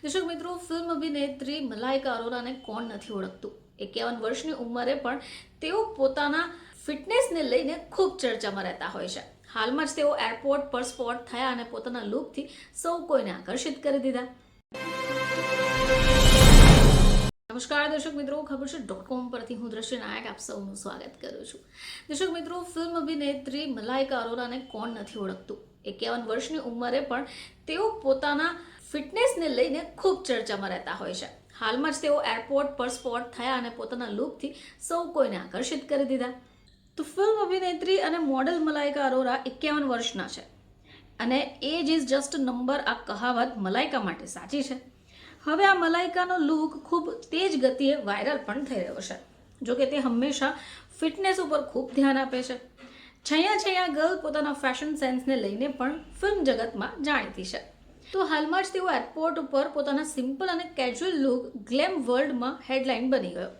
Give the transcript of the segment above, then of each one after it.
દર્શક મિત્રો, ફિલ્મ અભિનેત્રી મલાઇકા અરોરાને કોણ નથી ઓળખતું। 51 વર્ષની ઉંમરે પણ તેઓ પોતાના ફિટનેસને લઈને ખૂબ ચર્ચામાં રહેતા હોય છે। હાલમાં જ તેઓ એરપોર્ટ પર સ્પોટ થયા અને પોતાના લુકથી સૌ કોઈને આકર્ષિત કરી દીધા। નમસ્કાર દર્શક મિત્રો, ખબર છે .com પરથી હું દ્રશ્ય નાયક આપ સૌનું સ્વાગત કરું છું। દર્શક મિત્રો, ફિલ્મ અભિનેત્રી મલાઇકા અરોરાને કોણ નથી ઓળખતું। 51 વર્ષની ઉંમરે પણ તેઓ પોતાના ફિટનેસને લઈને ખૂબ ચર્ચામાં રહેતા હોય છે। હાલમાં જ તેઓ એરપોર્ટ પર સ્પોટ થયા અને પોતાના લુકથી સૌ કોઈને આકર્ષિત કરી દીધા। તો ફિલ્મ અભિનેત્રી અને મોડેલ મલાઇકા અરોરા 51 વર્ષના છે અને એજ ઇઝ જસ્ટ નંબર આ કહાવત મલાઇકા માટે સાચી છે। હવે આ મલાઇકાનો લુક ખૂબ તેજ ગતિએ વાયરલ પણ થઈ રહ્યો છે। જોકે તે હંમેશા ફિટનેસ ઉપર ખૂબ ધ્યાન આપે છે। છૈયા ગર્લ પોતાના ફેશન સેન્સને લઈને પણ ફિલ્મ જગતમાં જાણીતી છે। તો હાલમાં જ તેઓ એરપોર્ટ ઉપર પોતાના સિમ્પલ અને કેઝ્યુઅલ લુક ગ્લેમ વર્લ્ડમાં હેડલાઇન બની ગયો।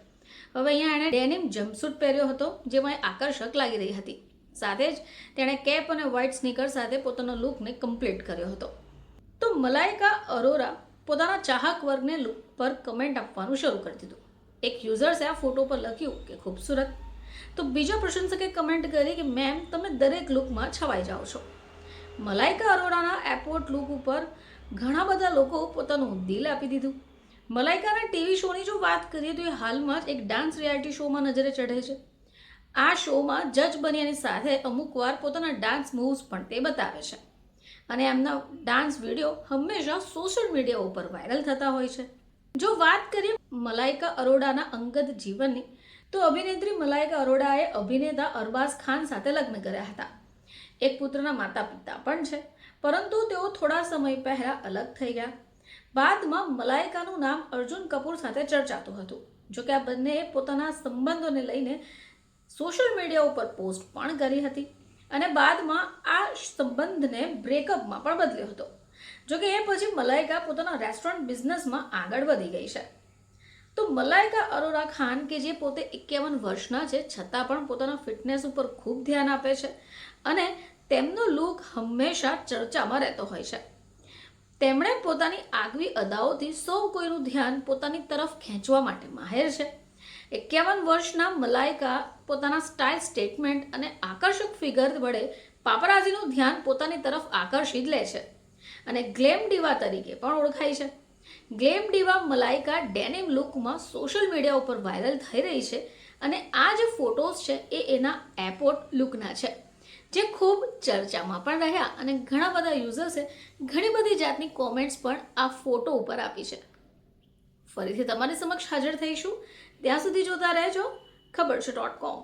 હવે અહીંયા એણે ડેનિમ જમ્પસૂટ પહેર્યો હતો, જેમાં એ આકર્ષક લાગી રહી હતી। સાથે જ તેણે કેપ અને વ્હાઇટ સ્નીકર સાથે પોતાના લુકને કમ્પ્લીટ કર્યો હતો। તો મલાઇકા અરોરા પોતાના ચાહક વર્ગને લુક પર કમેન્ટ આપવાનું શરૂ કરી દીધું। એક યુઝર્સે આ ફોટો પર લખ્યું કે ખૂબસૂરત, તો બીજા પ્રશંસકે કમેન્ટ કરી કે મેમ, તમે દરેક લુકમાં છવાઈ જાઓ છો। મલાઇકા અરોરાના એરપોર્ટ લુક ઉપર ઘણા બધા લોકો પોતાનું દિલ આપી દીધું। મલાઇકાના ટીવી શોની જો વાત કરીએ તો એ હાલમાં જ એક ડાન્સ રિયાલિટી શોમાં નજરે ચઢે છે। આ શોમાં જજ બન્યાની સાથે અમુકવાર પોતાના ડાન્સ મૂવ્સ પણ તે બતાવે છે અને એમના ડાન્સ વિડીયો હંમેશા સોશિયલ મીડિયા ઉપર વાયરલ થતા હોય છે। જો વાત કરીએ મલાઇકા અરોરાના અંગત જીવનની, તો અભિનેત્રી મલાઇકા અરોરાએ અભિનેતા અરબાઝ ખાન સાથે લગ્ન કર્યા હતા। એક પુત્રના માતા પિતા પણ છે, પરંતુ તેઓ થોડા સમય પહેલા અલગ થઈ ગયા। બાદમાં મલાઇકાનું નામ અર્જુન કપૂર સાથે ચર્ચાતું હતું। જોકે આ બંનેએ પોતાના સંબંધોને લઈને સોશિયલ મીડિયા ઉપર પોસ્ટ પણ કરી હતી અને બાદમાં આ સંબંધને બ્રેકઅપમાં પણ બદલ્યો હતો। જોકે એ પછી મલાઇકા પોતાના રેસ્ટોરન્ટ બિઝનેસમાં આગળ વધી ગઈ છે। તો મલાઇકા અરોરા ખાન કે જે પોતે 51 વર્ષના છે, છતાં પણ પોતાના ફિટનેસ ઉપર ખૂબ ધ્યાન આપે છે અને તેમનો લુક હંમેશા ચર્ચામાં રહેતો હોય છે। તેમણે પોતાની આગવી અદાઓથી સૌ કોઈનું ધ્યાન પોતાની તરફ ખેંચવા માટે માહેર છે। 51 વર્ષના મલાઇકા પોતાના સ્ટાઇલ સ્ટેટમેન્ટ અને આકર્ષક ફિગર વડે પાપરાઝીનું ધ્યાન પોતાની તરફ આકર્ષી લે છે અને ગ્લેમ ડીવા તરીકે પણ ઓળખાય છે। ગ્લેમ ડીવા મલાઇકા ડેનિમ લુકમાં સોશિયલ મીડિયા ઉપર વાયરલ થઈ રહી છે અને આ જે ફોટોઝ છે એ એના એરપોર્ટ લુકના છે, જે ખૂબ ચર્ચામાં પણ રહ્યા અને ઘણા બધા યુઝર્સે ઘણી બધી જાતની કોમેન્ટ્સ પણ આ ફોટો ઉપર આપી છે। ફરીથી તમારી સમક્ષ હાજર થઈશું, ત્યાં સુધી જોતા રહેજો ખબર છે .com।